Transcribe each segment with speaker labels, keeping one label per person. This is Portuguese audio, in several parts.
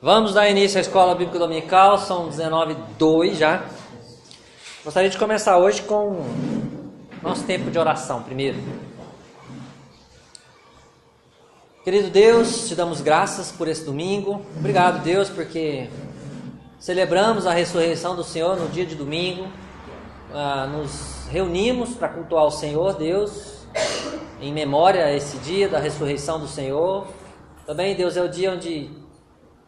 Speaker 1: Vamos dar início à Escola Bíblica Dominical, são 19h02 já. Gostaria de começar hoje com nosso tempo de oração primeiro. Querido Deus, te damos graças por esse domingo. Obrigado, Deus, porque celebramos a ressurreição do Senhor no dia de domingo. Nos reunimos para cultuar o Senhor, Deus, em memória a esse dia da ressurreição do Senhor. Também, Deus, é o dia onde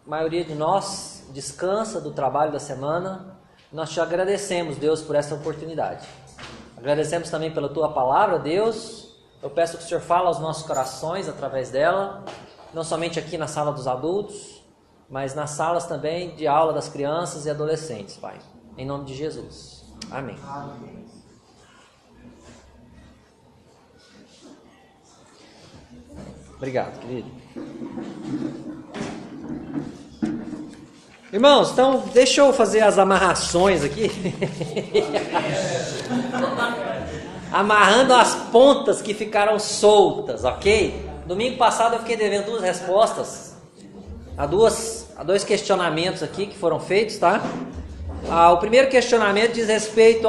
Speaker 1: a maioria de nós descansa do trabalho da semana. Nós te agradecemos, Deus, por essa oportunidade. Agradecemos também pela tua palavra, Deus. Eu peço que o Senhor fale aos nossos corações através dela, não somente aqui na sala dos adultos, mas nas salas também de aula das crianças e adolescentes, Pai. Em nome de Jesus. Amém. Amém. Obrigado, querido. Irmãos, então deixa eu fazer as amarrações aqui. Amarrando as pontas que ficaram soltas, ok? Domingo passado eu fiquei devendo duas respostas a dois questionamentos aqui que foram feitos, tá? O primeiro questionamento diz respeito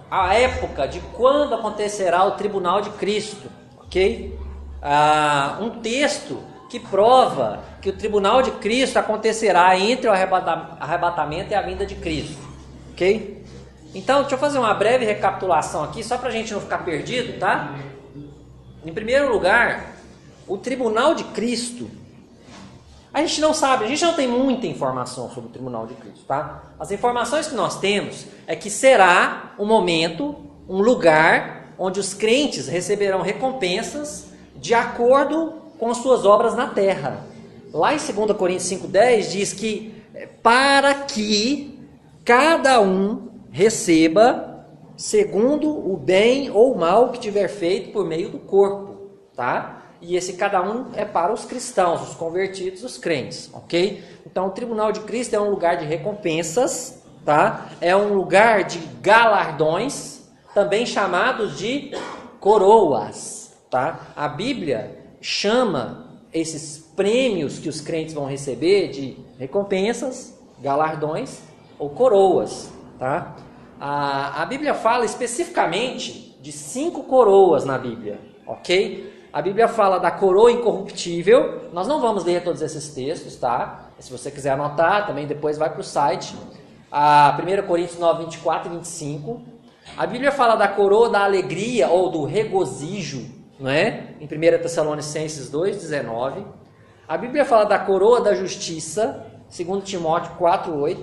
Speaker 1: à época de quando acontecerá o tribunal de Cristo, ok? Um texto que prova que o tribunal de Cristo acontecerá entre o arrebatamento e a vinda de Cristo, ok? Então, deixa eu fazer uma breve recapitulação aqui, só para a gente não ficar perdido, tá? Em primeiro lugar, o tribunal de Cristo, a gente não sabe, a gente não tem muita informação sobre o tribunal de Cristo, tá? As informações que nós temos é que será um momento, um lugar, onde os crentes receberão recompensas de acordo com as suas obras na terra. Lá em 2 Coríntios 5,10 diz que para que cada um receba segundo o bem ou o mal que tiver feito por meio do corpo, tá? E esse cada um é para os cristãos, os convertidos, os crentes, ok? Então o tribunal de Cristo é um lugar de recompensas, tá? É um lugar de galardões, também chamados de coroas, tá? A Bíblia chama esses prêmios que os crentes vão receber de recompensas, galardões ou coroas, tá? A Bíblia fala especificamente de 5 coroas na Bíblia, ok? A Bíblia fala da coroa incorruptível. Nós não vamos ler todos esses textos, tá? Se você quiser anotar, também depois vai para o site. 1 Coríntios 9, 24 e 25. A Bíblia fala da coroa da alegria ou do regozijo, não é? Em 1 Tessalonicenses 2,19. A Bíblia fala da coroa da justiça, 2 Timóteo 4,8.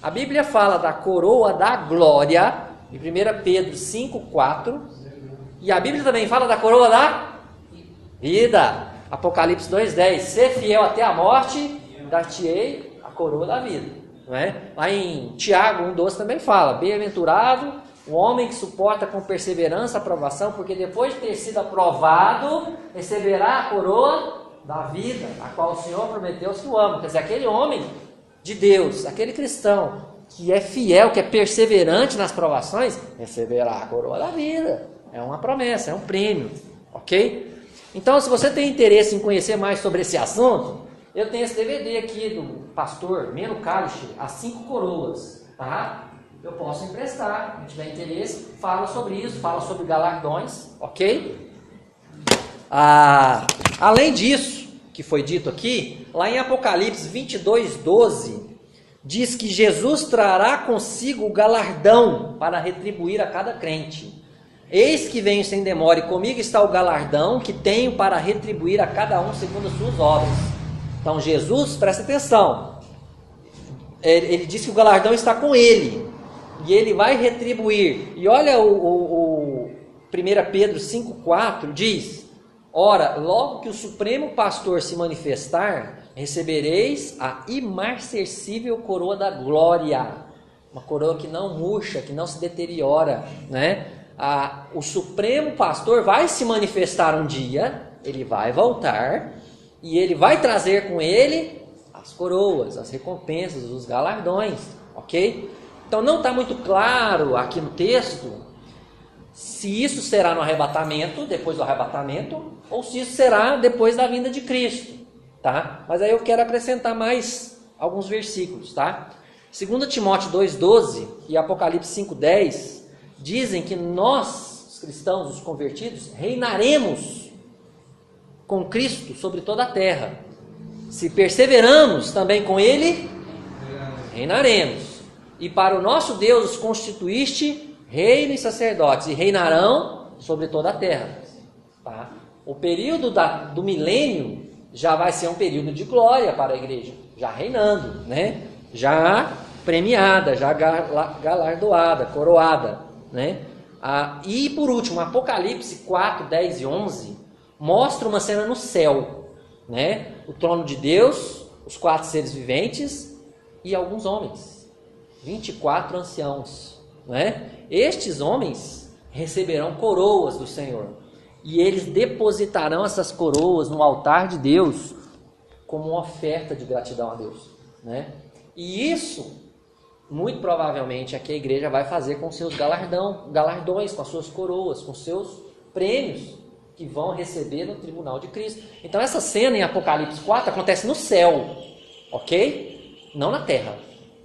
Speaker 1: A Bíblia fala da coroa da glória, em 1 Pedro 5,4. E a Bíblia também fala da coroa da vida, Apocalipse 2,10. Ser fiel até a morte, dar-te-ei a coroa da vida, não é? Lá em Tiago 1,12 também fala: bem-aventurado o homem que suporta com perseverança a aprovação, porque depois de ter sido aprovado, receberá a coroa da vida, a qual o Senhor prometeu aos que o amam. Quer dizer, aquele homem de Deus, aquele cristão que é fiel, que é perseverante nas provações, receberá a coroa da vida. É uma promessa, é um prêmio, ok? Então, se você tem interesse em conhecer mais sobre esse assunto, eu tenho esse DVD aqui do pastor Meno Kalisch, As 5 Coroas, tá? Eu posso emprestar, quem tiver interesse, fala sobre isso, fala sobre galardões, ok? Além disso, que foi dito aqui, lá em Apocalipse 22:12, diz que Jesus trará consigo o galardão para retribuir a cada crente. Eis que venho sem demora, e comigo está o galardão que tenho para retribuir a cada um segundo as suas obras. Então Jesus, presta atenção, ele diz que o galardão está com ele, e ele vai retribuir. E olha o 1 Pedro 5,4 diz: ora, logo que o Supremo Pastor se manifestar, recebereis a imarcessível coroa da glória. Uma coroa que não murcha, que não se deteriora, né? O Supremo Pastor vai se manifestar um dia, ele vai voltar, e ele vai trazer com ele as coroas, as recompensas, os galardões, ok? Então não está muito claro aqui no texto se isso será no arrebatamento, depois do arrebatamento, ou se isso será depois da vinda de Cristo. tá? Mas aí eu quero acrescentar mais alguns versículos, tá? 2 Timóteo 2,12 e Apocalipse 5,10 dizem que nós, os cristãos, os convertidos, reinaremos com Cristo sobre toda a terra. Se perseveramos também com Ele, reinaremos. E para o nosso Deus os constituíste reino e sacerdotes, e reinarão sobre toda a terra. Tá? O período do milênio já vai ser um período de glória para a igreja, já reinando, né? Já premiada, já galardoada, coroada, né? E por último, Apocalipse 4, 10 e 11 mostra uma cena no céu, né? O trono de Deus, os 4 seres viventes e alguns homens, 24 anciãos, né? Estes homens receberão coroas do Senhor e eles depositarão essas coroas no altar de Deus como uma oferta de gratidão a Deus, né? E isso, muito provavelmente, é que a igreja vai fazer com seus galardões, com as suas coroas, com seus prêmios que vão receber no tribunal de Cristo. Então essa cena em Apocalipse 4 acontece no céu, ok? Não na terra.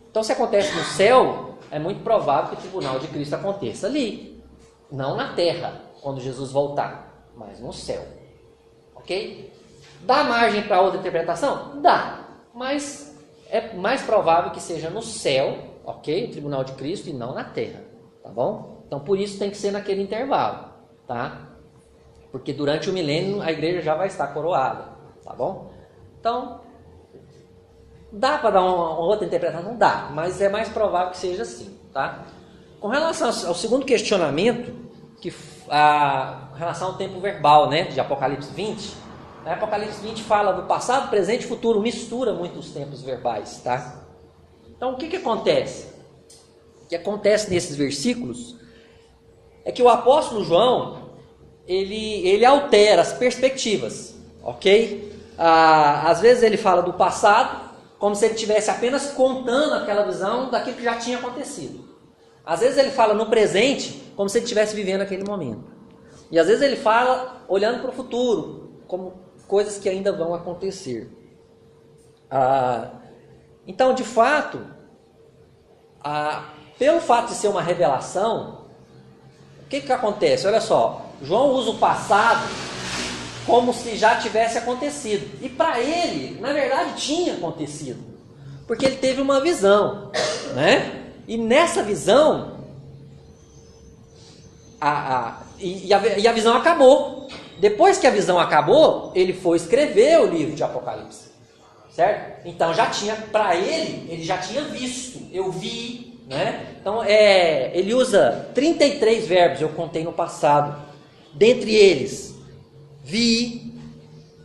Speaker 1: Então se acontece no céu, é muito provável que o tribunal de Cristo aconteça ali, não na terra, quando Jesus voltar, mas no céu, ok? Dá margem para outra interpretação? Dá, mas é mais provável que seja no céu, ok? O tribunal de Cristo e não na terra, tá bom? Então por isso tem que ser naquele intervalo, tá? Porque durante o milênio a igreja já vai estar coroada, tá bom? Então, dá para dar uma outra interpretação? Não dá, mas é mais provável que seja assim, tá? Com relação ao segundo questionamento, que a relação ao tempo verbal, né, de Apocalipse 20, né, Apocalipse 20 fala do passado, presente e futuro, mistura muito os tempos verbais, tá? Então, o que acontece? O que acontece nesses versículos é que o apóstolo João, ele altera as perspectivas, ok? Às vezes ele fala do passado, como se ele estivesse apenas contando aquela visão daquilo que já tinha acontecido. Às vezes ele fala no presente, como se ele estivesse vivendo aquele momento. E às vezes ele fala olhando para o futuro, como coisas que ainda vão acontecer. Então, de fato, pelo fato de ser uma revelação, o que acontece? Olha só, João usa o passado como se já tivesse acontecido. E para ele, na verdade, tinha acontecido. Porque ele teve uma visão, né? E nessa visão, a visão acabou. Depois que a visão acabou, ele foi escrever o livro de Apocalipse. Certo? Então já tinha, para ele já tinha visto, eu vi, né? Então ele usa 33 verbos, eu contei no passado. Dentre eles, vi,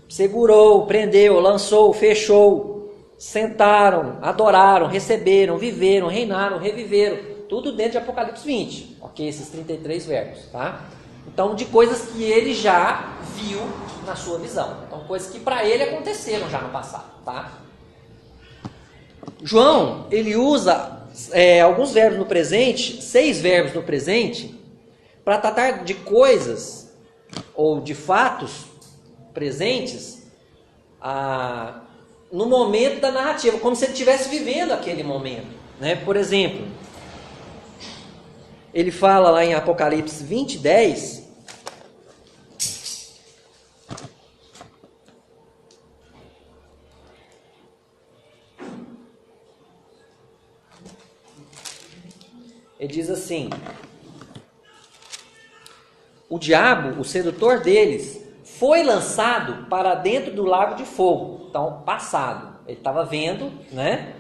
Speaker 1: segurou, prendeu, lançou, fechou, sentaram, adoraram, receberam, viveram, reinaram, reviveram. Tudo dentro de Apocalipse 20, ok? Esses 33 verbos, tá? Então, de coisas que ele já viu na sua visão. Então, coisas que para ele aconteceram já no passado, tá? João, ele usa alguns verbos no presente, 6 verbos no presente, para tratar de coisas ou de fatos presentes no momento da narrativa, como se ele estivesse vivendo aquele momento, né? Por exemplo, ele fala lá em Apocalipse 20, 10, ele diz assim: o diabo, o sedutor deles, foi lançado para dentro do lago de fogo. Então, passado. Ele estava vendo, né?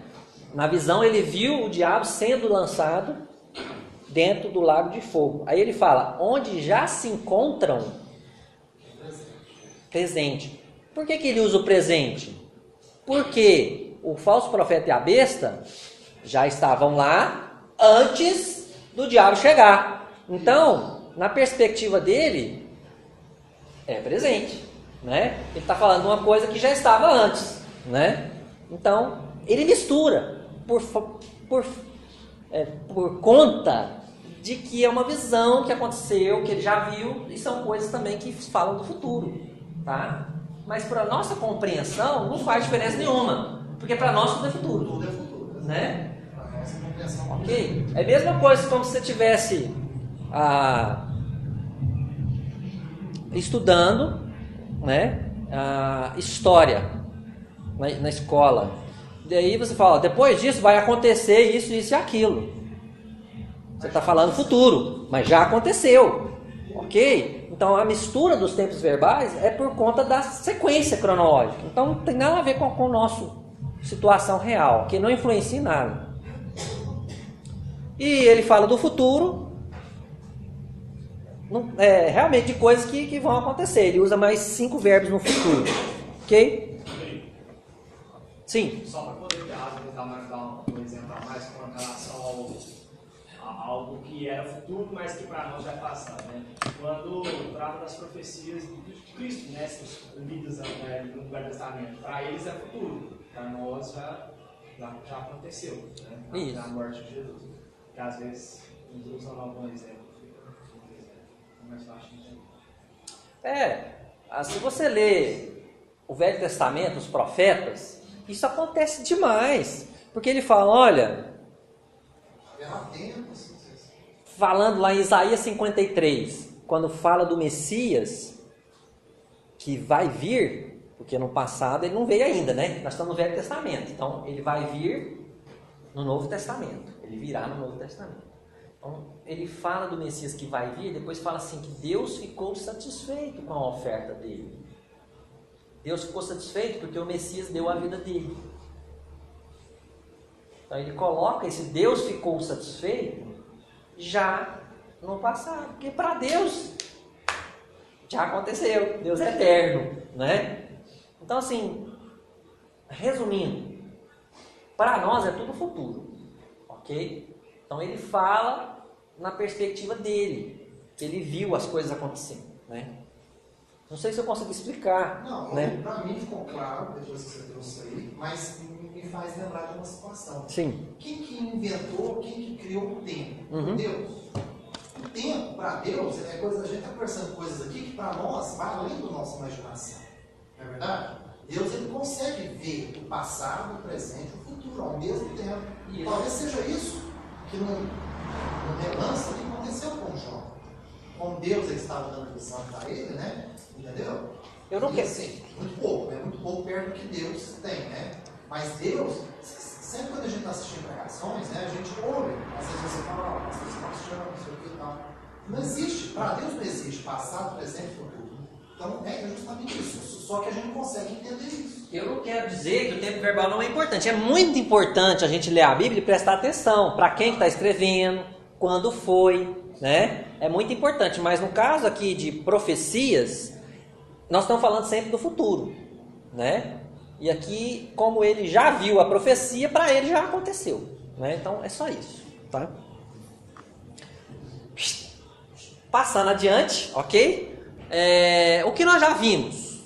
Speaker 1: Na visão ele viu o diabo sendo lançado dentro do lago de fogo. Aí ele fala, onde já se encontram presente. Por que ele usa o presente? Porque o falso profeta e a besta já estavam lá antes do diabo chegar. Então, na perspectiva dele, é presente, né? Ele está falando de uma coisa que já estava antes, né? Então, ele mistura por conta de que é uma visão que aconteceu, que ele já viu, e são coisas também que falam do futuro, tá?
Speaker 2: mas para nossa compreensão não faz diferença nenhuma, porque para nós tudo é futuro.
Speaker 3: Tudo é futuro,
Speaker 2: Né?
Speaker 3: Para nossa compreensão.
Speaker 2: Ok? É a mesma coisa como se você estivesse estudando, né, história na escola. Daí você fala, depois disso vai acontecer isso, isso e aquilo. Você está falando futuro, mas já aconteceu. Ok? Então a mistura dos tempos verbais é por conta da sequência cronológica. Então não tem nada a ver com a nossa situação real, que não influencia em nada. E ele fala do futuro, realmente de coisas que vão acontecer. Ele usa mais 5 verbos no futuro. Ok? Sim.
Speaker 4: Só para poder dar um exemplo a mais com relação a algo que era futuro, mas que para nós já é passado, né? Quando trata das profecias de Cristo, né? Lidas no Velho Testamento, para eles é futuro, para nós já aconteceu, né?
Speaker 2: Isso.
Speaker 4: Na morte de Jesus. Que às vezes nos usam algum exemplo, mais fácil de entender.
Speaker 2: Se você lê o Velho Testamento, os profetas, isso acontece demais. Porque ele fala, olha, falando lá em Isaías 53, quando fala do Messias, que vai vir, porque no passado ele não veio ainda, né? Nós estamos no Velho Testamento, então ele vai vir no Novo Testamento, ele virá no Novo Testamento. Então ele fala do Messias que vai vir, depois fala assim, que Deus ficou satisfeito com a oferta dele. Deus ficou satisfeito porque o Messias deu a vida dele. Então ele coloca esse Deus ficou satisfeito já no passado, porque para Deus já aconteceu, Deus é eterno, né? Então assim, resumindo, para nós é tudo futuro, ok? Então ele fala na perspectiva dele, que ele viu as coisas acontecendo, né? Não sei se eu consigo explicar.
Speaker 3: Não,
Speaker 2: né?
Speaker 3: Para mim ficou claro, depois que você trouxe isso aí, mas me faz lembrar de uma situação.
Speaker 2: Sim.
Speaker 3: Quem que inventou, quem que criou o tempo?
Speaker 2: Uhum.
Speaker 3: Deus. O tempo, para Deus, é coisa, a gente está conversando coisas aqui que para nós vai além da nossa imaginação. Não é verdade? Deus ele consegue ver o passado, o presente e o futuro ao mesmo tempo. E talvez seja isso que no relance que aconteceu com Jó. Como Deus ele estava dando visão para ele, né? Entendeu?
Speaker 2: Eu não quero.
Speaker 3: Assim, muito pouco perto do que Deus tem, né? Mas Deus, sempre quando a gente está assistindo pregações, né? A gente ouve, às vezes você fala, pastor, você está assistindo, não sei o que e tal. Não existe, para Deus não existe passado, presente e futuro. Então é justamente isso, só que a gente não consegue entender isso.
Speaker 2: Eu não quero dizer que o tempo verbal não é importante. É muito importante a gente ler a Bíblia e prestar atenção para quem está escrevendo, quando foi, né? É muito importante, mas no caso aqui de profecias, nós estamos falando sempre do futuro, né? E aqui, como ele já viu a profecia, para ele já aconteceu, né? Então é só isso, tá? Passando adiante, ok? O que nós já vimos?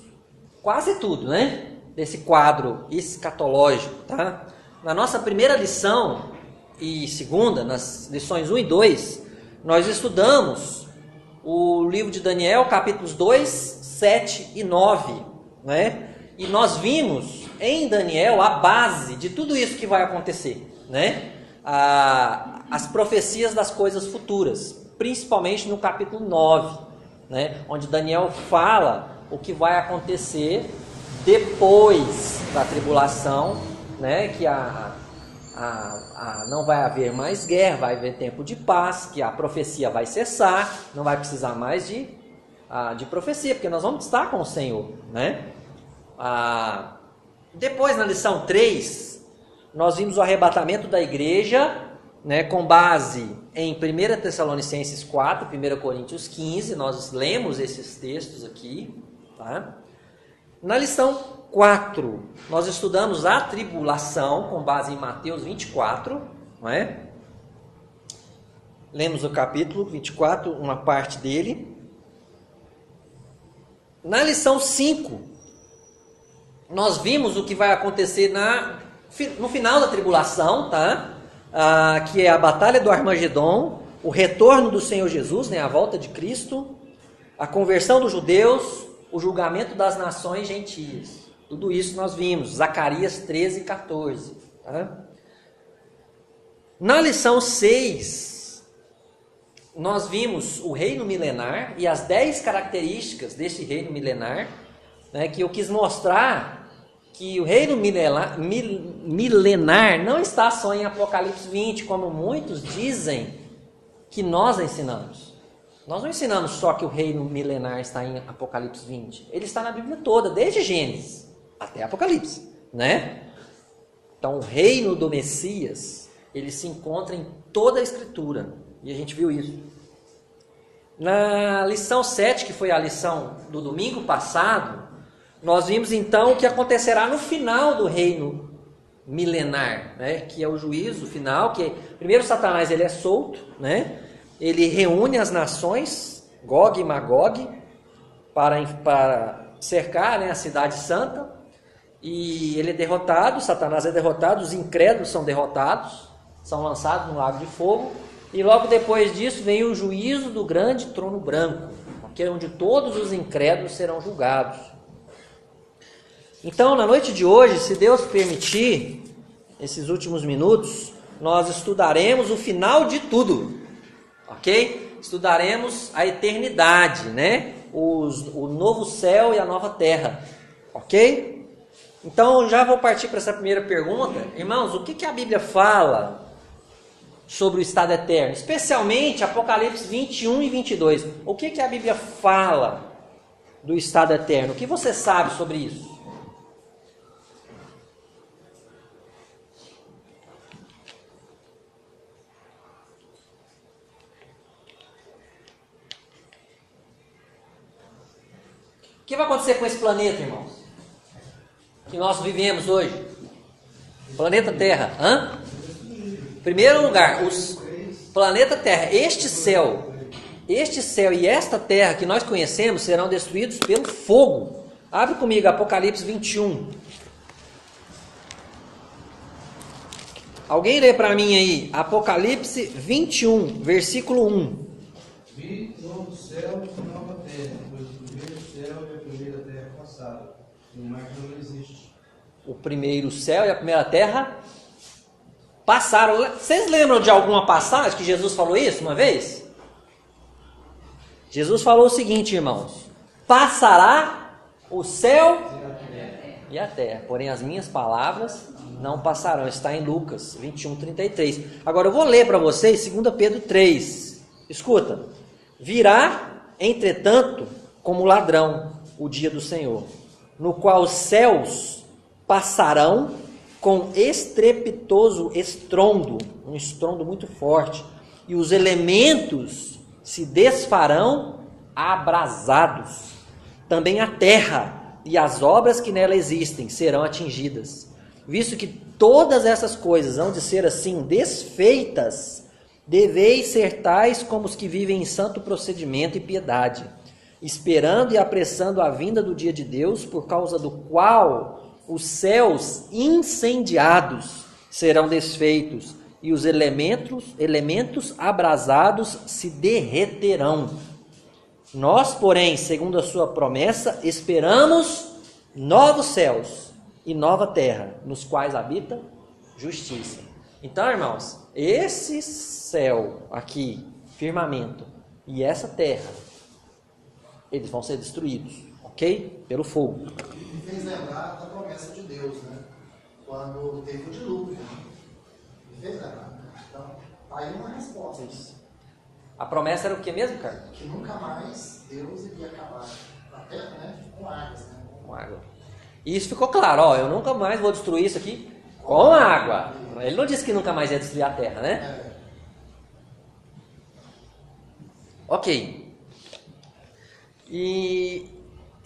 Speaker 2: Quase tudo, né? Desse quadro escatológico, tá? Na nossa primeira lição e segunda, nas lições 1 e 2, nós estudamos o livro de Daniel, capítulos 2, 7 e 9, né? E nós vimos em Daniel a base de tudo isso que vai acontecer, né? As profecias das coisas futuras, principalmente no capítulo 9, né? Onde Daniel fala o que vai acontecer depois da tribulação, né? Que não vai haver mais guerra, vai haver tempo de paz, que a profecia vai cessar, não vai precisar mais de profecia, porque nós vamos estar com o Senhor, né? Depois, na lição 3, nós vimos o arrebatamento da igreja, né, com base em 1 Tessalonicenses 4, 1 Coríntios 15, nós lemos esses textos aqui, tá? Na lição 4, nós estudamos a tribulação, com base em Mateus 24, não é? Lemos o capítulo 24, uma parte dele. Na lição 5, nós vimos o que vai acontecer no final da tribulação, tá? Que é a batalha do Armagedon, o retorno do Senhor Jesus, né? A volta de Cristo, a conversão dos judeus, o julgamento das nações gentias. Tudo isso nós vimos, Zacarias 13, 14. Tá? Na lição 6, nós vimos o reino milenar e as 10 características desse reino milenar, né, que eu quis mostrar que o reino milenar não está só em Apocalipse 20, como muitos dizem que nós ensinamos. Nós não ensinamos só que o reino milenar está em Apocalipse 20. Ele está na Bíblia toda, desde Gênesis até Apocalipse, né? Então, o reino do Messias, ele se encontra em toda a Escritura. E a gente viu isso. Na lição 7, que foi a lição do domingo passado, nós vimos então o que acontecerá no final do reino milenar, né? Que é o juízo final, que primeiro Satanás ele é solto, né? Ele reúne as nações, Gog e Magog, para cercar, né, a cidade santa, e ele é derrotado, Satanás é derrotado, os incrédulos são derrotados, são lançados no lago de fogo, e logo depois disso vem o juízo do grande trono branco, que é onde todos os incrédulos serão julgados. Então, na noite de hoje, se Deus permitir, esses últimos minutos, nós estudaremos o final de tudo, ok? Estudaremos a eternidade, né? O novo céu e a nova terra, ok? Então, já vou partir para essa primeira pergunta. Irmãos, o que a Bíblia fala sobre o estado eterno? Especialmente Apocalipse 21 e 22. O que a Bíblia fala do estado eterno? O que você sabe sobre isso? O que vai acontecer com esse planeta, irmãos? Que nós vivemos hoje? Planeta Terra. Primeiro lugar, planeta Terra. Este céu e esta terra que nós conhecemos serão destruídos pelo fogo. Abre comigo Apocalipse 21. Alguém lê para mim aí, Apocalipse 21, versículo 1.
Speaker 5: Vi novo céu e nova terra, pois o primeiro céu e a primeira terra passaram, e o mar não existe.
Speaker 2: O primeiro céu e a primeira terra passaram. Vocês lembram de alguma passagem que Jesus falou isso uma vez? Jesus falou o seguinte, irmãos: passará o céu e a terra, porém as minhas palavras não passarão. Está em Lucas 21, 33. Agora eu vou ler para vocês 2 Pedro 3. Escuta. Virá, entretanto, como ladrão o dia do Senhor, no qual os céus passarão com estrepitoso estrondo, um estrondo muito forte, e os elementos se desfarão abrasados. Também a terra e as obras que nela existem serão atingidas. Visto que todas essas coisas hão de ser assim desfeitas, deveis ser tais como os que vivem em santo procedimento e piedade, esperando e apressando a vinda do dia de Deus, por causa do qual os céus incendiados serão desfeitos e os elementos abrasados se derreterão. Nós, porém, segundo a sua promessa, esperamos novos céus e nova terra, nos quais habita justiça. Então, irmãos, esse céu aqui, firmamento, e essa terra, eles vão ser destruídos, ok? Pelo fogo.
Speaker 3: Me fez lembrar da promessa de Deus, né? Quando teve o dilúvio. Me fez lembrar. Então, tá aí uma resposta.
Speaker 2: Isso. A promessa era o que mesmo, cara?
Speaker 3: Que nunca mais Deus iria acabar a terra, né? Com águas, né?
Speaker 2: Com água. E isso ficou claro, ó, eu nunca mais vou destruir isso aqui com água. Ele não disse que nunca mais ia destruir a terra, né? Ok. E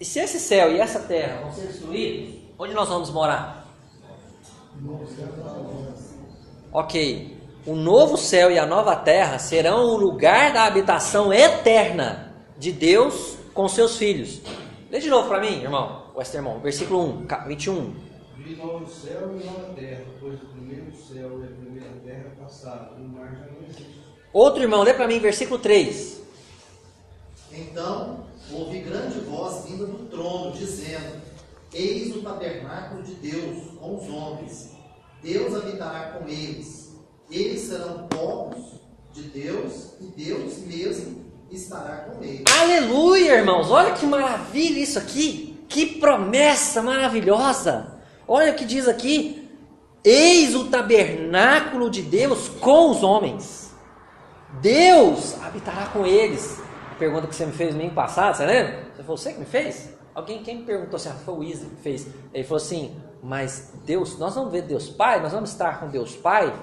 Speaker 2: se esse céu e essa terra vão ser destruídos, onde nós vamos morar? Ok. O novo céu e a nova terra serão o lugar da habitação eterna de Deus com seus filhos. Lê de novo para mim, irmão. Westermon, versículo 1, 21.
Speaker 5: Vi novo céu e nova terra, pois o primeiro céu e a primeira terra passaram, e o mar já não existe.
Speaker 2: Outro irmão, lê para mim, versículo 3.
Speaker 3: Então ouvi grande voz vinda do trono, dizendo: Eis o tabernáculo de Deus com os homens. Deus habitará com eles. Eles serão povos de Deus, e Deus mesmo estará com eles.
Speaker 2: Aleluia, irmãos! Olha que maravilha isso aqui! Que promessa maravilhosa! Olha o que diz aqui: eis o tabernáculo de Deus com os homens. Deus habitará com eles. A pergunta que você me fez no mês passado, você lembra? Você que me fez? Quem me perguntou assim? Foi o Wesley que fez. Ele falou assim: mas Deus, nós vamos ver Deus Pai? Nós vamos estar com Deus Pai?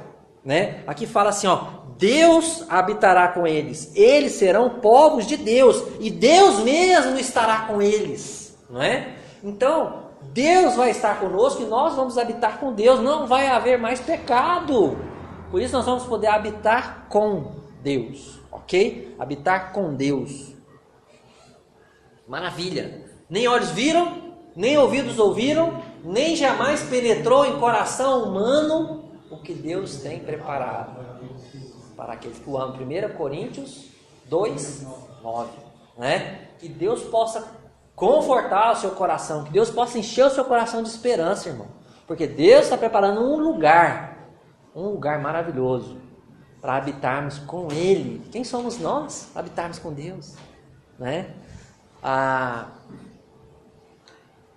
Speaker 2: Né? Aqui fala assim, ó: Deus habitará com eles. Eles serão povos de Deus. E Deus mesmo estará com eles. Não é? Então, Deus vai estar conosco e nós vamos habitar com Deus. Não vai haver mais pecado. Por isso nós vamos poder habitar com Deus. Ok? Habitar com Deus. Maravilha. Nem olhos viram, nem ouvidos ouviram, nem jamais penetrou em coração humano o que Deus tem preparado para aqueles que o amam. 1 Coríntios 2, 9. Né? Que Deus possa confortar o seu coração, que Deus possa encher o seu coração de esperança, irmão. Porque Deus está preparando um lugar maravilhoso para habitarmos com Ele. Quem somos nós? Habitarmos com Deus. Né?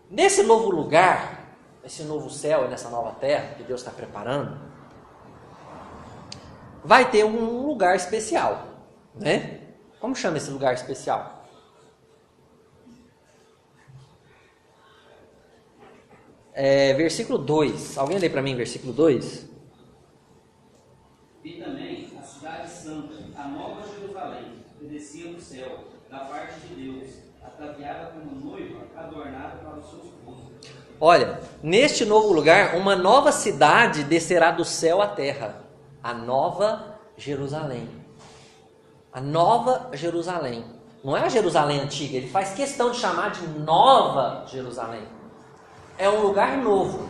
Speaker 2: Nesse novo lugar, esse novo céu e nessa nova terra que Deus está preparando, vai ter um lugar especial, né? Como chama esse lugar especial? Versículo 2. Alguém lê para mim versículo 2?
Speaker 6: Vi também a cidade santa, a nova Jerusalém, que descia do céu, da parte de Deus, ataviada como noiva, adornada para o seu esposo.
Speaker 2: Olha, neste novo lugar, uma nova cidade descerá do céu à terra. A nova Jerusalém. A nova Jerusalém. Não é a Jerusalém antiga, ele faz questão de chamar de nova Jerusalém. É um lugar novo.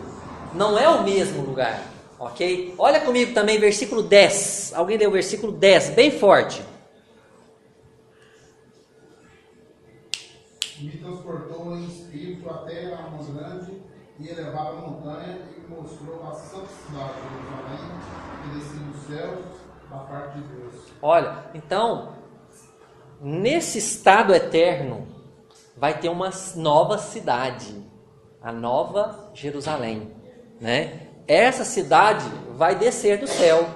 Speaker 2: Não é o mesmo lugar. Ok? Olha comigo também, versículo 10. Alguém leu o versículo 10, bem forte.
Speaker 5: Me transportou em espírito até a uma grande e elevada montanha e me mostrou a santa cidade de Jerusalém, que descia do céu da parte de Deus.
Speaker 2: Olha, então, nesse estado eterno, vai ter uma nova cidade, a nova Jerusalém, né? Essa cidade vai descer do céu.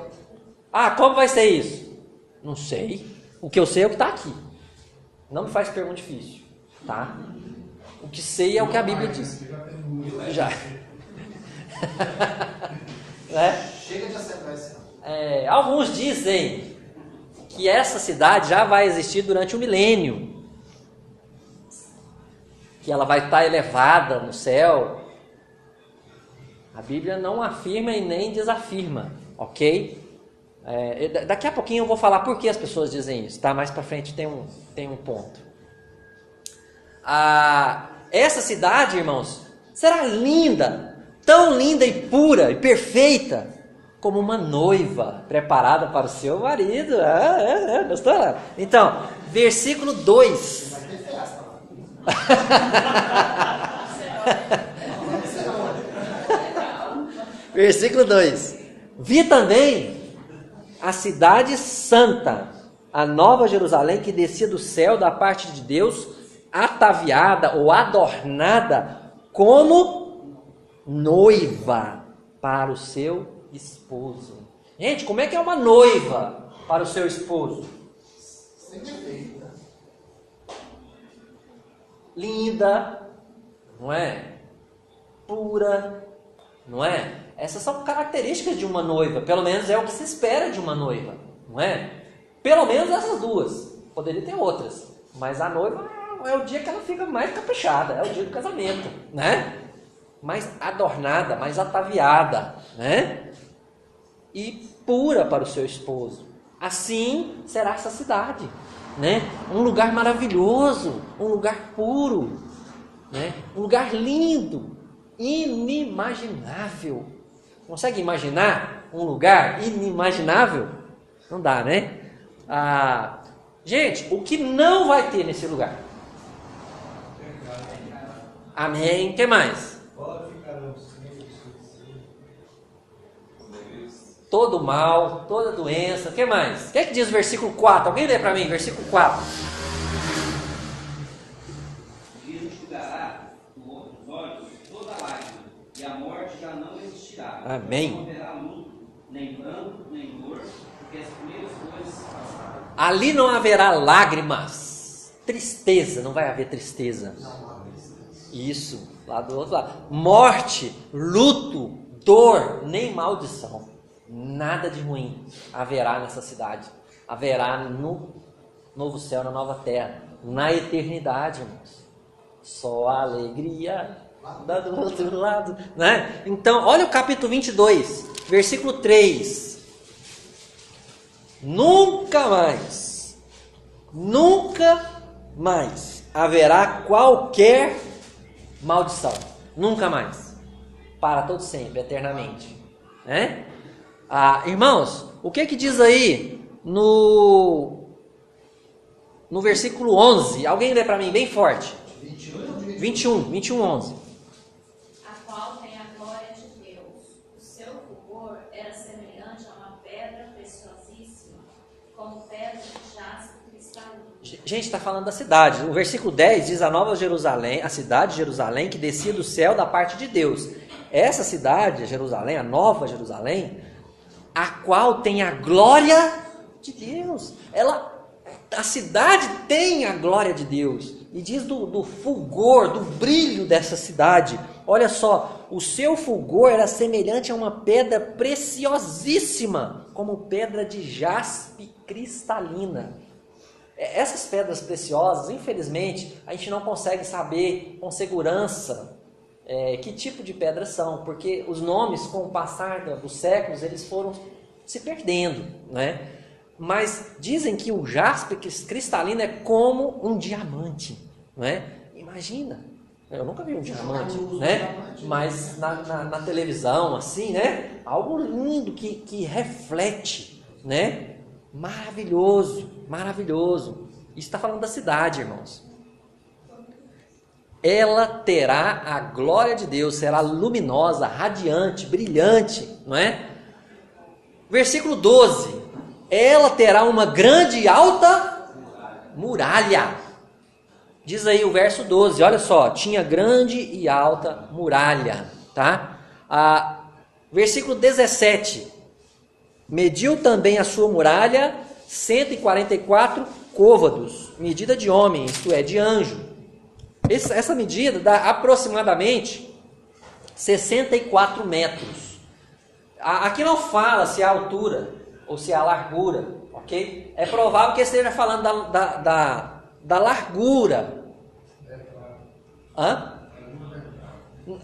Speaker 2: Como vai ser isso? Não sei. O que eu sei é o que está aqui. Não me faz pergunta difícil. Tá? O que sei é o que a Bíblia diz. Já.
Speaker 3: Chega de aceitar esse não.
Speaker 2: Alguns dizem que essa cidade já vai existir durante o milênio. Que ela vai estar elevada no céu. A Bíblia não afirma e nem desafirma. Ok? Daqui a pouquinho eu vou falar por que as pessoas dizem isso. Tá? Mais para frente tem um ponto. Essa cidade, irmãos, será linda, tão linda e pura e perfeita, como uma noiva preparada para o seu marido. Gostou? Então, versículo 2.
Speaker 3: Vai ter festa lá.
Speaker 2: Versículo 2. Vi também a cidade santa, a nova Jerusalém, que descia do céu da parte de Deus, ataviada ou adornada como noiva para o seu esposo. Gente, como é que é uma noiva para o seu esposo?
Speaker 3: Sem defeito, né?
Speaker 2: Linda, não é? Pura, não é? Essas são características de uma noiva, pelo menos é o que se espera de uma noiva, não é? Pelo menos essas duas, poderia ter outras, mas a noiva é o dia que ela fica mais caprichada, é o dia do casamento, né? Mais adornada, mais ataviada, né? E pura para o seu esposo. Assim será essa cidade, né? Um lugar maravilhoso, um lugar puro, né? Um lugar lindo, inimaginável. Consegue imaginar um lugar inimaginável? Não dá, né? Gente, o que não vai ter nesse lugar? Amém. O que mais? Todo mal, toda doença. O que mais? O que é que diz o versículo 4? Alguém lê para mim, versículo 4.
Speaker 6: Ele enxugará dos olhos toda lágrima, e a morte já não existirá.
Speaker 2: Amém.
Speaker 6: Não haverá luto, nem pranto, nem dor, porque as primeiras coisas passaram.
Speaker 2: Ali não haverá lágrimas. Tristeza, não vai haver tristeza. Isso, lá do outro lado. Morte, luto, dor, nem maldição. Nada de ruim haverá nessa cidade. Haverá no novo céu, na nova terra, na eternidade, irmãos. Só a alegria do outro lado, né? Então, olha o capítulo 22, versículo 3. Nunca mais haverá qualquer maldição. Nunca mais. Para todo sempre, eternamente. Né? Irmãos, o que diz aí no versículo 11? Alguém lê para mim bem forte. 21, 11.
Speaker 7: A qual tem a glória de Deus. O seu fulgor era semelhante a uma pedra preciosíssima, como pedra de jaspe cristalino.
Speaker 2: Gente, está falando da cidade. O versículo 10 diz a Nova Jerusalém, a cidade de Jerusalém, que descia do céu da parte de Deus. Essa cidade, Jerusalém, a Nova Jerusalém, a qual tem a glória de Deus. A cidade tem a glória de Deus. E diz do fulgor, do brilho dessa cidade. Olha só, o seu fulgor era semelhante a uma pedra preciosíssima, como pedra de jaspe cristalina. Essas pedras preciosas, infelizmente, a gente não consegue saber com segurança que tipo de pedras são, porque os nomes, com o passar dos séculos, eles foram se perdendo, né? Mas dizem que o jaspe cristalino é como um diamante, né? Imagina, eu nunca vi um diamante, né? Mas na televisão, assim, né? Algo lindo que reflete, né? Maravilhoso, maravilhoso. Isso está falando da cidade, irmãos. Ela terá a glória de Deus, será luminosa, radiante, brilhante, não é? Versículo 12. Ela terá uma grande e alta muralha. Diz aí o verso 12, olha só, tinha grande e alta muralha, tá? Versículo 17. Mediu também a sua muralha 144 côvados, medida de homem, isto é, de anjo. Essa medida dá aproximadamente 64 metros. Aqui não fala se é a altura ou se é a largura, ok? É provável que esteja falando da largura.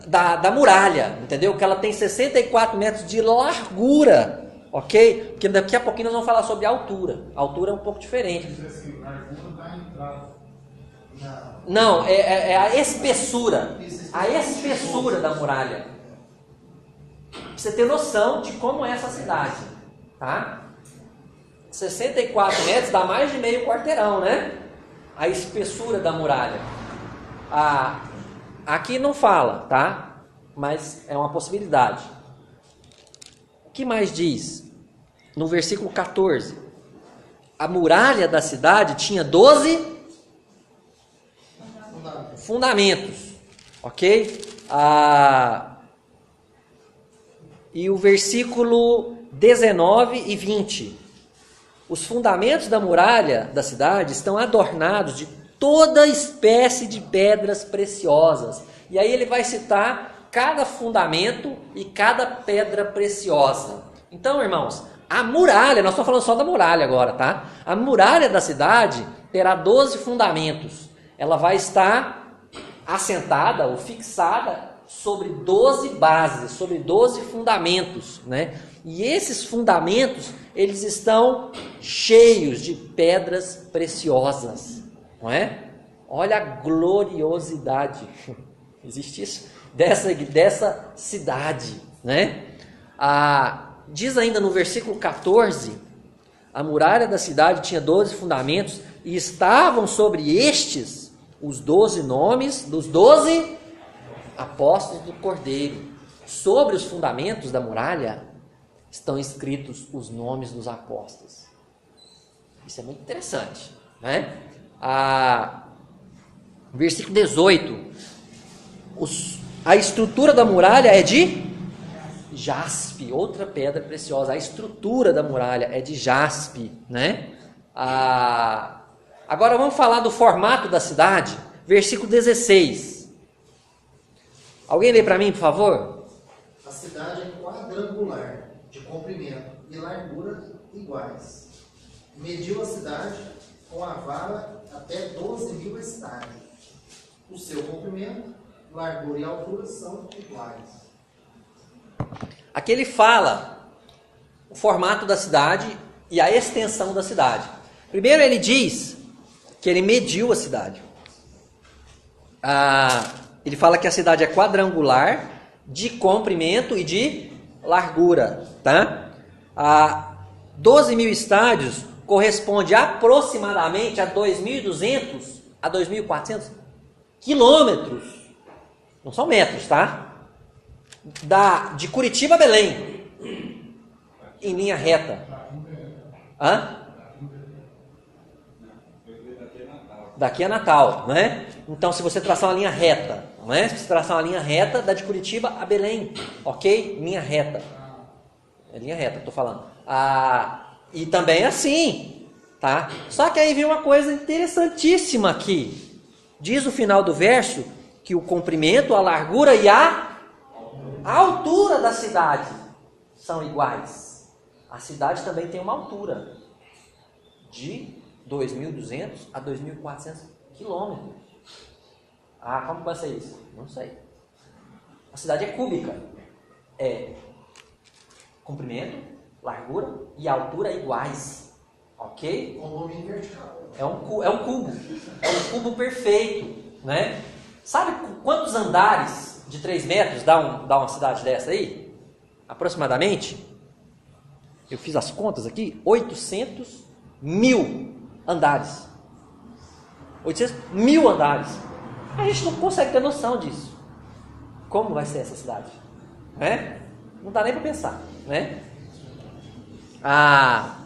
Speaker 2: Da muralha, entendeu? Que ela tem 64 metros de largura, ok? Porque daqui a pouquinho nós vamos falar sobre a altura. A altura é um pouco diferente. Não, é a espessura. A espessura da muralha. Pra você ter noção de como é essa cidade, tá? 64 metros dá mais de meio quarteirão, né? A espessura da muralha. Aqui não fala, tá? Mas é uma possibilidade. O que mais diz? No versículo 14. A muralha da cidade tinha 12 fundamentos, ok? E o versículo 19 e 20. Os fundamentos da muralha da cidade estão adornados de toda espécie de pedras preciosas. E aí ele vai citar cada fundamento e cada pedra preciosa. Então, irmãos, a muralha, nós estamos falando só da muralha agora, tá? A muralha da cidade terá 12 fundamentos. Ela vai estar assentada ou fixada sobre 12 bases, sobre 12 fundamentos, né? E esses fundamentos, eles estão cheios de pedras preciosas, não é? Olha a gloriosidade, existe isso? Dessa cidade, né? Diz ainda no versículo 14, A muralha da cidade tinha 12 fundamentos e estavam sobre estes os 12 nomes dos 12 apóstolos do Cordeiro. Sobre os fundamentos da muralha estão escritos os nomes dos apóstolos. Isso é muito interessante, né? Versículo 18. A estrutura da muralha é de jaspe, outra pedra preciosa. A estrutura da muralha é de jaspe, né? Agora vamos falar do formato da cidade. Versículo 16. Alguém lê para mim, por favor?
Speaker 3: A cidade é quadrangular, de comprimento e largura iguais. Mediu a cidade com a vara até 12.000 estádios. O seu comprimento, largura e altura são iguais.
Speaker 2: Aqui ele fala o formato da cidade e a extensão da cidade. Primeiro ele diz que ele mediu a cidade. Ele fala que a cidade é quadrangular, de comprimento e de largura, tá? 12.000 estádios corresponde aproximadamente a 2.200 a 2.400 quilômetros. Não são metros, tá? De Curitiba a Belém, em linha reta. Daqui a Natal, né? Então, se você traçar uma linha reta, não é? Se você traçar uma linha reta, dá de Curitiba a Belém, ok? Linha reta. É linha reta que eu tô falando. E também é assim, tá? Só que aí vem uma coisa interessantíssima aqui. Diz o final do verso que o comprimento, a largura e a altura da cidade são iguais. A cidade também tem uma altura de 2.200 a 2.400 quilômetros. Como vai ser isso? Não sei. A cidade é cúbica. É comprimento, largura e altura iguais. Ok?
Speaker 3: Um domínio vertical.
Speaker 2: É um cubo. É um cubo perfeito, né? Sabe quantos andares de 3 metros dá uma cidade dessa aí? Aproximadamente. Eu fiz as contas aqui. 800.000 andares. 800.000 andares. A gente não consegue ter noção disso. Como vai ser essa cidade? Né? Não dá nem para pensar, né? A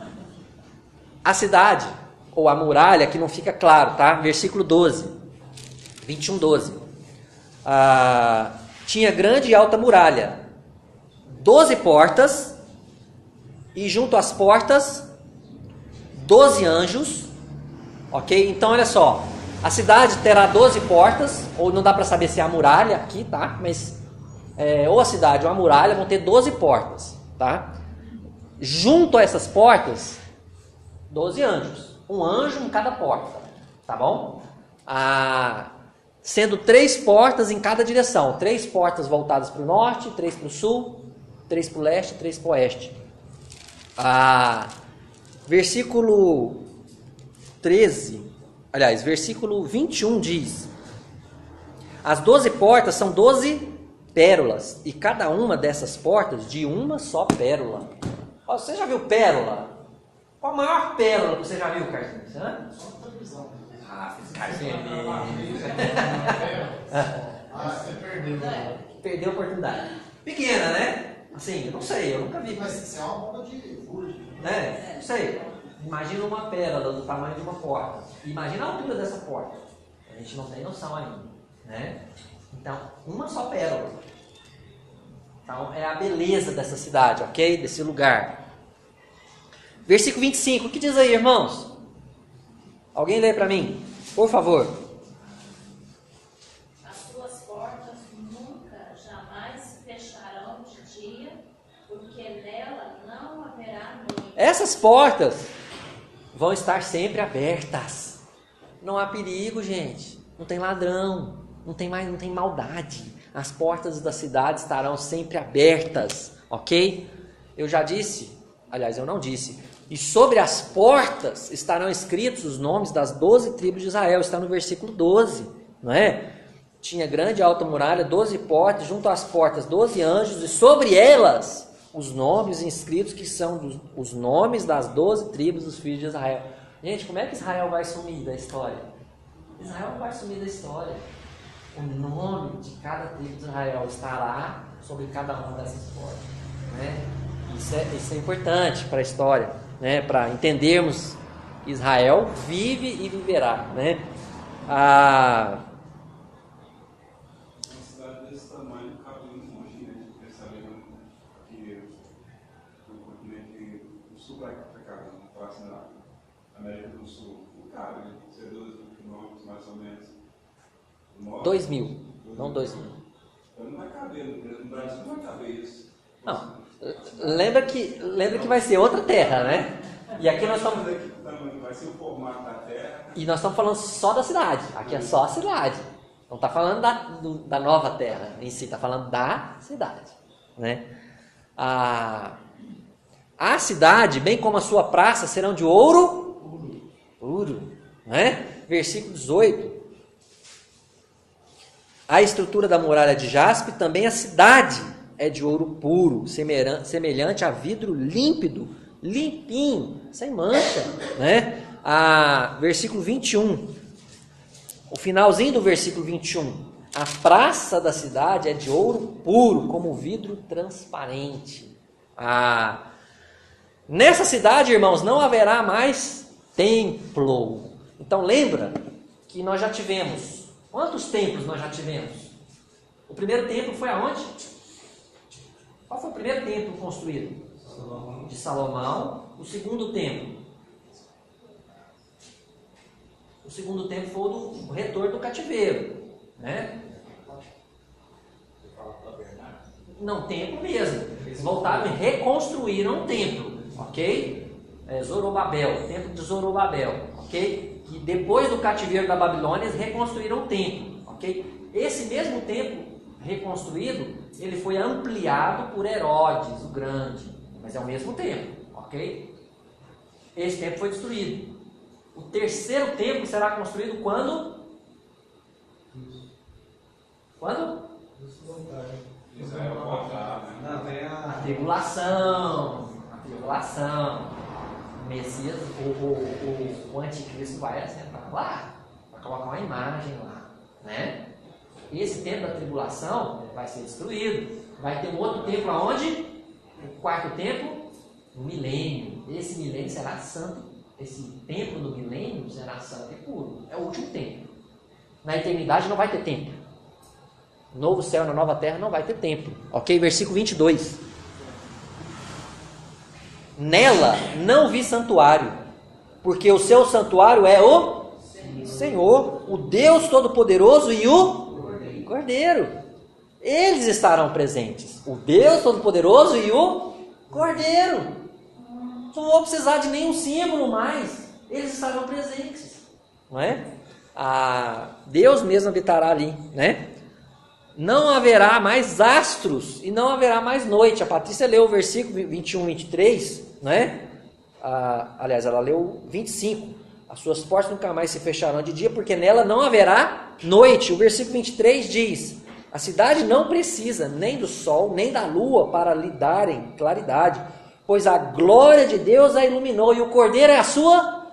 Speaker 2: cidade, ou a muralha, que não fica claro, tá? Versículo 12. 21:12. Tinha grande e alta muralha, 12 portas, e junto às portas 12 anjos, ok? Então olha só, a cidade terá 12 portas, ou não dá para saber se é a muralha aqui, tá? Mas ou a cidade ou a muralha vão ter 12 portas, tá? Junto a essas portas, 12 anjos, um anjo em cada porta, tá bom? Sendo 3 portas em cada direção, 3 portas voltadas para o norte, 3 para o sul, 3 para o leste, 3 para o oeste. Versículo 13, aliás, versículo 21 diz: as 12 portas são 12 pérolas, e cada uma dessas portas de uma só pérola. Você já viu pérola? Qual a maior pérola que você já viu, Carlinhos?
Speaker 3: Só televisão.
Speaker 2: Carlinhos.
Speaker 5: Você perdeu.
Speaker 2: Perdeu a oportunidade. Pequena, né? Assim, eu não sei, eu nunca vi.
Speaker 3: Mas isso é uma bomba de fúria.
Speaker 2: Né? Não sei. Imagina uma pérola do tamanho de uma porta. Imagina a altura dessa porta. A gente não tem noção ainda, né? Então, uma só pérola. Então, é a beleza dessa cidade, ok? Desse lugar. Versículo 25. O que diz aí, irmãos? Alguém lê para mim, por favor.
Speaker 7: As suas portas nunca, jamais fecharão de dia, porque nela não haverá noite.
Speaker 2: Essas portas vão estar sempre abertas. Não há perigo, gente. Não tem ladrão. Não tem maldade. As portas da cidade estarão sempre abertas, ok? Eu já disse, aliás, eu não disse. E sobre as portas estarão escritos os nomes das 12 tribos de Israel. Está no versículo 12, não é? Tinha grande e alta muralha, 12 portas, junto às portas 12 anjos, e sobre elas os nomes inscritos que são os nomes das 12 tribos dos filhos de Israel. Gente, como é que Israel vai sumir da história? Israel não vai sumir da história. O nome de cada tribo de Israel estará sobre cada uma dessas portas, né? Isso é importante para a história, né? Para entendermos que Israel vive e viverá, né?
Speaker 8: Uma cidade desse tamanho cabe muito longe, né? Sabendo que o continente do sul vai ficar próximo da América do Sul, cabe, né? Ser 12 quilômetros mais ou menos.
Speaker 2: 2.000, não 2.000.
Speaker 8: Então não vai caber, no Brasil não vai caber isso.
Speaker 2: Não, lembra que vai ser outra terra, né? E aqui nós estamos...
Speaker 8: Vai ser o formato da terra.
Speaker 2: E nós estamos falando só da cidade. Aqui é só a cidade. Não está falando da nova terra em si, está falando da cidade, né? A cidade, bem como a sua praça, serão de ouro puro, né? Versículo 18. A estrutura da muralha de jaspe, também a cidade é de ouro puro, semelhante a vidro límpido, limpinho, sem mancha, né? Versículo 21, o finalzinho do versículo 21, a praça da cidade é de ouro puro, como vidro transparente. Nessa cidade, irmãos, não haverá mais templo. Então lembra que nós já tivemos, quantos templos nós já tivemos? O primeiro templo foi aonde? Qual foi o primeiro templo construído? De Salomão. O segundo templo? O segundo templo foi o retorno do cativeiro, né? Não, templo mesmo. Eles voltaram e reconstruíram um templo, ok? Zorobabel, templo de Zorobabel, ok? E depois do cativeiro da Babilônia, eles reconstruíram o templo, ok? Esse mesmo templo reconstruído, ele foi ampliado por Herodes, o Grande, mas é o mesmo templo, ok? Esse templo foi destruído. O terceiro templo será construído quando? Quando?
Speaker 8: Israel voltar, né?
Speaker 1: Não, tem
Speaker 2: A tribulação. O Messias, o anticristo vai assentar lá, vai colocar uma imagem lá, né? Esse templo da tribulação vai ser destruído. Vai ter um outro templo aonde? O quarto templo, o milênio. Esse milênio será santo. Esse templo do milênio será santo e puro. É o último templo. Na eternidade não vai ter templo. Novo céu na nova terra não vai ter templo. Ok? Versículo 22. Nela não vi santuário, porque o seu santuário é o Senhor, o Deus Todo-Poderoso e o Cordeiro. Eles estarão presentes. O Deus Todo-Poderoso e o Cordeiro. Não vou precisar de nenhum símbolo mais. Eles estarão presentes. Não é? Deus mesmo habitará ali, né? Não haverá mais astros e não haverá mais noite. A Patrícia leu o versículo 21, 23, né? Aliás, ela leu 25. As suas portas nunca mais se fecharão de dia, porque nela não haverá noite. O versículo 23 diz: a cidade não precisa nem do sol, nem da lua para lhe darem claridade, pois a glória de Deus a iluminou e o Cordeiro é a sua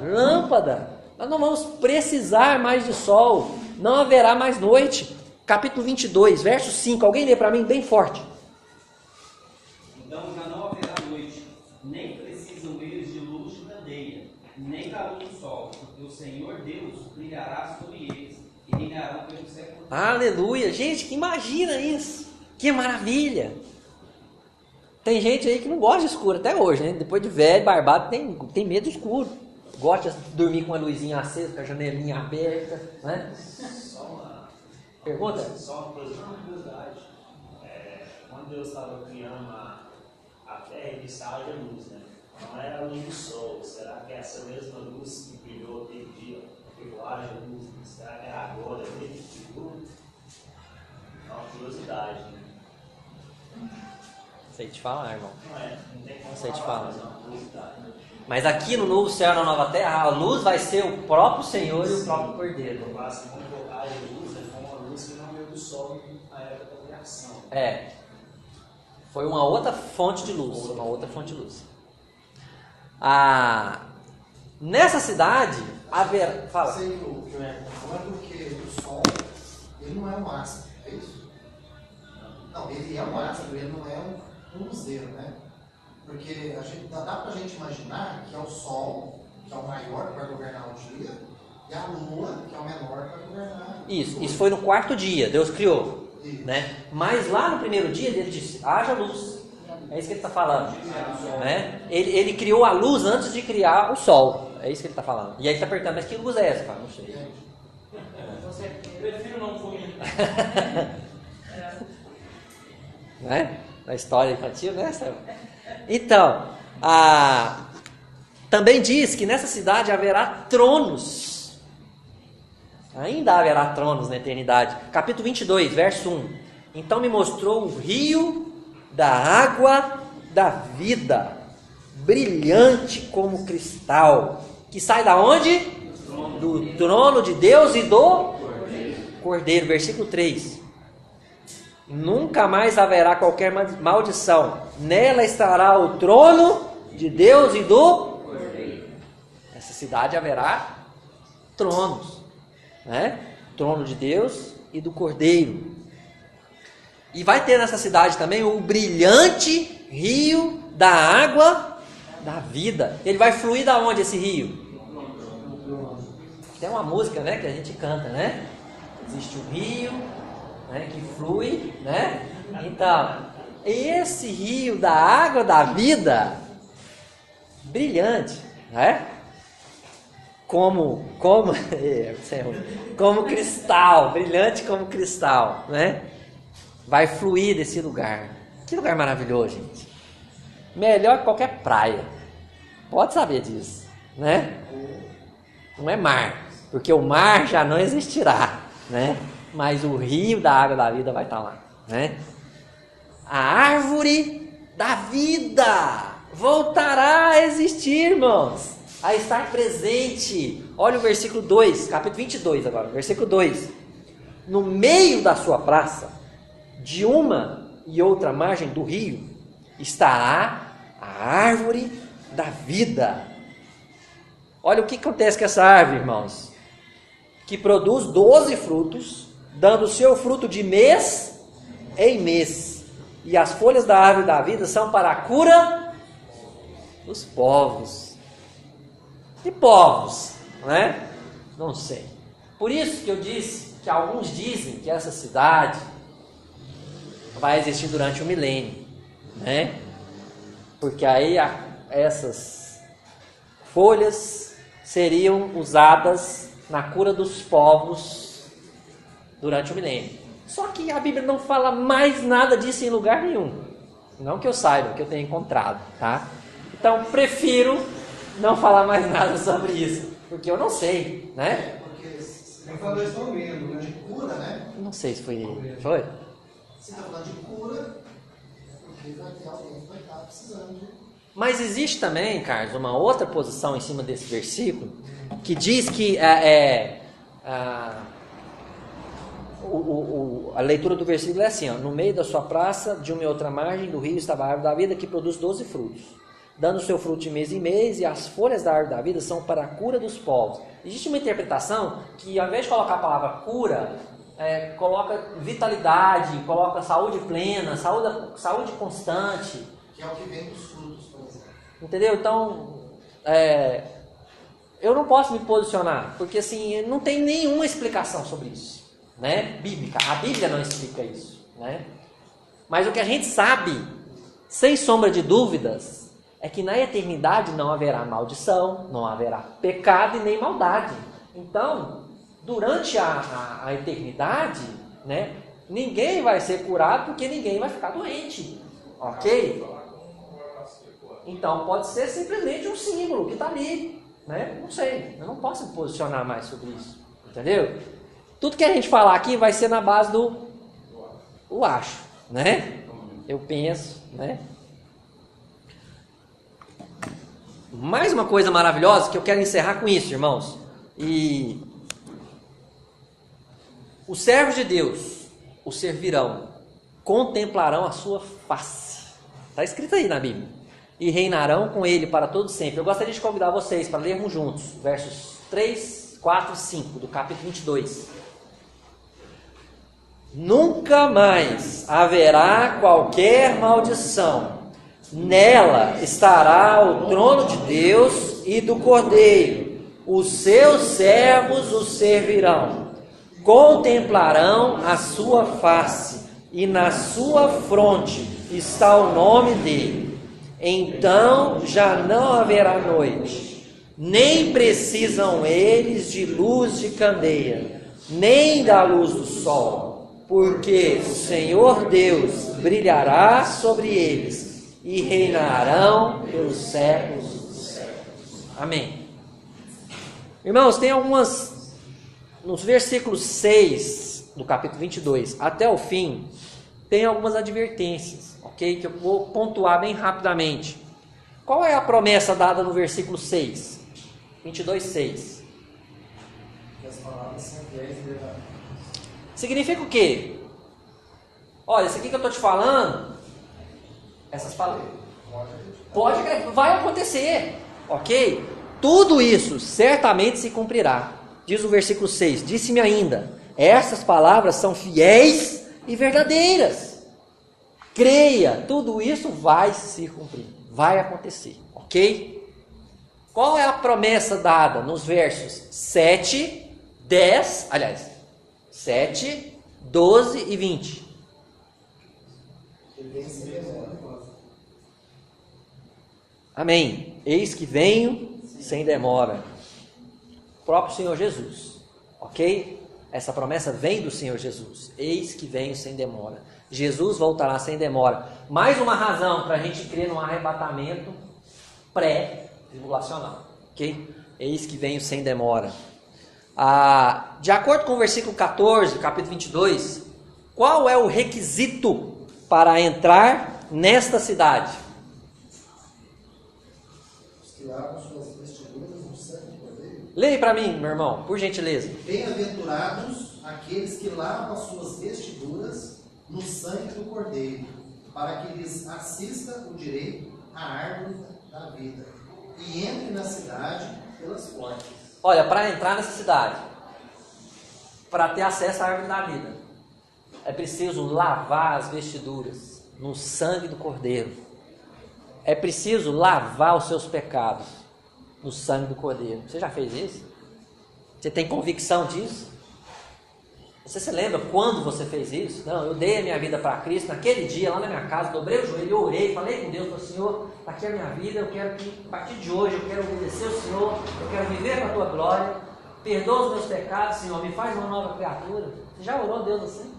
Speaker 2: lâmpada. Nós não vamos precisar mais de sol, não haverá mais noite. Capítulo 22, verso 5. Alguém lê para mim bem forte.
Speaker 6: Então já não haverá noite, nem precisam eles de luz de candeia, nem da luz do sol, porque o Senhor Deus brilhará sobre eles e reinarão pelo século.
Speaker 2: Aleluia! Gente, que imagina isso! Que maravilha! Tem gente aí que não gosta de escuro até hoje, né? Depois de velho, barbado, tem medo de escuro. Gosta de dormir com a luzinha acesa, com a janelinha aberta, né? Pergunta?
Speaker 4: Só uma curiosidade. Quando Deus estava criando a terra, ele estava de luz, né? Não era a luz do sol. Será que é essa mesma luz que brilhou aquele dia, que haja luz, será que era agora dele que brilhou? É uma curiosidade, né?
Speaker 2: Sei te falar, irmão.
Speaker 4: Não tem como
Speaker 2: Sei te
Speaker 4: falar,
Speaker 2: falar.
Speaker 4: mas é uma curiosidade.
Speaker 2: Mas aqui no novo céu e na nova terra, a luz vai ser o próprio Senhor e o próprio Cordeiro.
Speaker 4: No máximo, quando haja luz, é como uma luz que não veio do sol na época da criação.
Speaker 2: É. Foi uma outra fonte de luz. Nessa cidade, haverá... Fala.
Speaker 3: Sei que não é porque o Sol, ele não é um astro, é isso? Não, ele é um astro, ele não é um luzeiro, né? Porque dá pra gente imaginar que é o Sol, que é o maior que vai governar o dia, e a Lua, que é o menor que vai governar o dia.
Speaker 2: Isso foi no quarto dia, Deus criou. Né? Mas lá no primeiro dia, ele disse, haja luz. É isso que ele está falando. Né? Ele criou a luz antes de criar o Sol. É isso que ele está falando. E aí está perguntando, mas que luz é essa? Cara? Não sei.
Speaker 6: Prefiro não fugir.
Speaker 2: Né? Na história infantil, né? Então, também diz que nessa cidade haverá tronos. Ainda haverá tronos na eternidade. Capítulo 22, verso 1. Então me mostrou o rio da água da vida, brilhante como cristal, que sai da onde? Do trono de Deus e do Cordeiro. Versículo 3. Nunca mais haverá qualquer maldição. Nela estará o trono de Deus e do Cordeiro. Nessa cidade haverá tronos, né? Trono de Deus e do Cordeiro. E vai ter nessa cidade também o brilhante rio da água da vida. Ele vai fluir da onde esse rio? Tem uma música, né, que a gente canta, né? Existe um rio, né, que flui, né? Então, esse rio da água da vida, brilhante, né? Como cristal, brilhante como cristal, né? Vai fluir desse lugar. Que lugar maravilhoso, gente. Melhor que qualquer praia. Pode saber disso, né? Não é mar, porque o mar já não existirá, né? Mas o rio da água da vida vai estar lá, né? A árvore da vida voltará a existir, irmãos, a estar presente. Olha o versículo 2, capítulo 22 agora, versículo 2. No meio da sua praça, de uma e outra margem do rio, estará a árvore da vida. Olha o que acontece com essa árvore, irmãos. Que produz 12 frutos, dando o seu fruto de mês em mês. E as folhas da árvore da vida são para a cura dos povos. Que povos, né? Não sei. Por isso que eu disse que alguns dizem que essa cidade vai existir durante o milênio, né? Porque aí essas folhas seriam usadas na cura dos povos durante o milênio. Só que a Bíblia não fala mais nada disso em lugar nenhum. Não que eu saiba, que eu tenha encontrado, tá? Então prefiro não falar mais nada sobre isso, porque eu não sei, né?
Speaker 3: Porque você falou isso mesmo, de cura, né?
Speaker 2: Não sei se foi ele. Foi?
Speaker 3: Você está falando de cura, porque vai ter alguém que vai estar precisando de...
Speaker 2: Mas existe também, Carlos, uma outra posição em cima desse versículo, que diz que a leitura do versículo é assim, ó, no meio da sua praça, de uma e outra margem do rio, estava a árvore da vida, que produz 12 frutos, dando o seu fruto de mês em mês, e as folhas da árvore da vida são para a cura dos povos. Existe uma interpretação que, ao invés de colocar a palavra cura, coloca vitalidade, coloca saúde plena, saúde constante.
Speaker 3: Que é o que vem dos frutos, por exemplo.
Speaker 2: Entendeu? Então, eu não posso me posicionar, porque assim, não tem nenhuma explicação sobre isso, né? Bíblica. A Bíblia não explica isso, né? Mas o que a gente sabe, sem sombra de dúvidas, é que na eternidade não haverá maldição, não haverá pecado e nem maldade. Então, durante a eternidade, né, ninguém vai ser curado porque ninguém vai ficar doente, ok? Então pode ser simplesmente um símbolo que está ali, né? Não sei, eu não posso me posicionar mais sobre isso, entendeu? Tudo que a gente falar aqui vai ser na base do acho, né? Eu penso, né? Mais uma coisa maravilhosa que eu quero encerrar com isso, irmãos. E os servos de Deus o servirão, contemplarão a sua face. Está escrito aí na Bíblia. E reinarão com ele para todo sempre. Eu gostaria de convidar vocês para lermos juntos, versos 3, 4 e 5 do capítulo 22. Nunca mais haverá qualquer maldição. Nela estará o trono de Deus e do Cordeiro. Os seus servos o servirão. Contemplarão a sua face, e na sua fronte está o nome dele. Então já não haverá noite, nem precisam eles de luz de candeia, nem da luz do sol, porque o Senhor Deus brilhará sobre eles e reinarão pelos séculos dos séculos. Amém. Irmãos, tem algumas, nos versículos 6 do capítulo 22 até o fim, tem algumas advertências, ok? Que eu vou pontuar bem rapidamente. Qual é a promessa dada no versículo 6? 22, 6.
Speaker 3: Que as palavras são fiéis e verdadeiras.
Speaker 2: Significa o quê? Olha, isso aqui que eu estou te falando, essas palavras, vai acontecer, ok? Tudo isso certamente se cumprirá. Diz o versículo 6, disse-me ainda, essas palavras são fiéis e verdadeiras. Creia, tudo isso vai se cumprir, vai acontecer, ok? Qual é a promessa dada nos versos 7, 10, aliás, 7, 12 e 20? Amém. Eis que venho sem demora. O próprio Senhor Jesus, ok? Essa promessa vem do Senhor Jesus. Eis que venho sem demora. Jesus voltará sem demora. Mais uma razão para a gente crer num arrebatamento pré-tribulacional, ok? Eis que venho sem demora. De acordo com o versículo 14, capítulo 22, qual é o requisito para entrar nesta cidade?
Speaker 3: Os que lavam suas vestiduras no sangue do Cordeiro.
Speaker 2: Leia para mim, meu irmão, por gentileza.
Speaker 3: Bem-aventurados aqueles que lavam as suas vestiduras no sangue do Cordeiro, para que lhes assista o direito à árvore da vida e entre na cidade pelas portas.
Speaker 2: Olha, para entrar nessa cidade, para ter acesso à árvore da vida, é preciso lavar as vestiduras no sangue do Cordeiro. É preciso lavar os seus pecados no sangue do Cordeiro. Você já fez isso? Você tem convicção disso? Você se lembra quando você fez isso? Não, eu dei a minha vida para Cristo naquele dia, lá na minha casa, dobrei o joelho, eu orei, falei com Deus, falei, Senhor, está aqui a minha vida, eu quero que, a partir de hoje, eu quero obedecer ao Senhor, eu quero viver para a Tua glória, perdoa os meus pecados, Senhor, me faz uma nova criatura. Você já orou a Deus assim?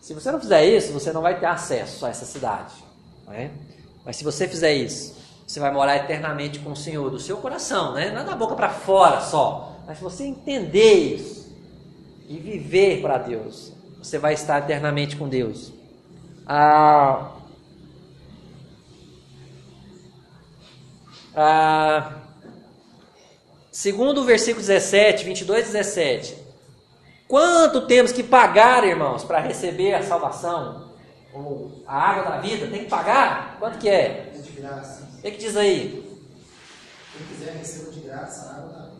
Speaker 2: Se você não fizer isso, você não vai ter acesso a essa cidade, não é? Mas se você fizer isso, você vai morar eternamente com o Senhor, do seu coração, né? Não é da boca para fora só. Mas se você entender isso e viver para Deus, você vai estar eternamente com Deus. Segundo o versículo 17, 22 e 17. Quanto temos que pagar, irmãos, para receber a salvação? Ou a água da vida? Tem que pagar? Quanto que é?
Speaker 3: É de graça.
Speaker 2: O que diz aí?
Speaker 3: Quem quiser receba de graça a água da vida.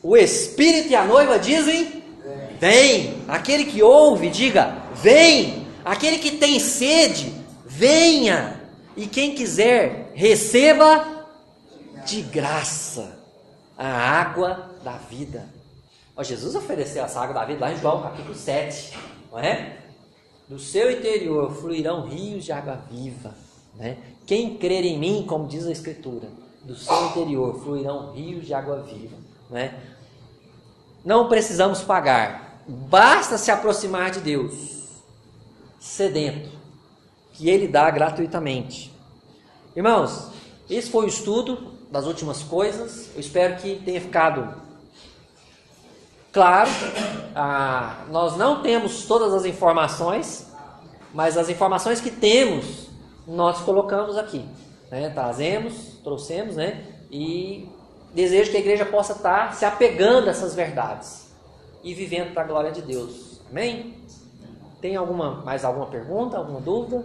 Speaker 2: O Espírito e a noiva dizem: vem. Aquele que ouve, diga: vem. Aquele que tem sede, venha. E quem quiser, receba de graça a água da vida. Jesus ofereceu essa água da vida lá em João capítulo 7, não é? Do seu interior fluirão rios de água viva, né? Quem crer em mim, como diz a Escritura, do seu interior fluirão rios de água viva, né? Não precisamos pagar, basta se aproximar de Deus, sedento, que Ele dá gratuitamente. Irmãos, esse foi o estudo das últimas coisas. Eu espero que tenha ficado claro. Nós não temos todas as informações, mas as informações que temos, nós colocamos aqui, né? Trouxemos, né? E desejo que a igreja possa estar se apegando a essas verdades e vivendo para a glória de Deus. Amém? Tem mais alguma pergunta, alguma dúvida?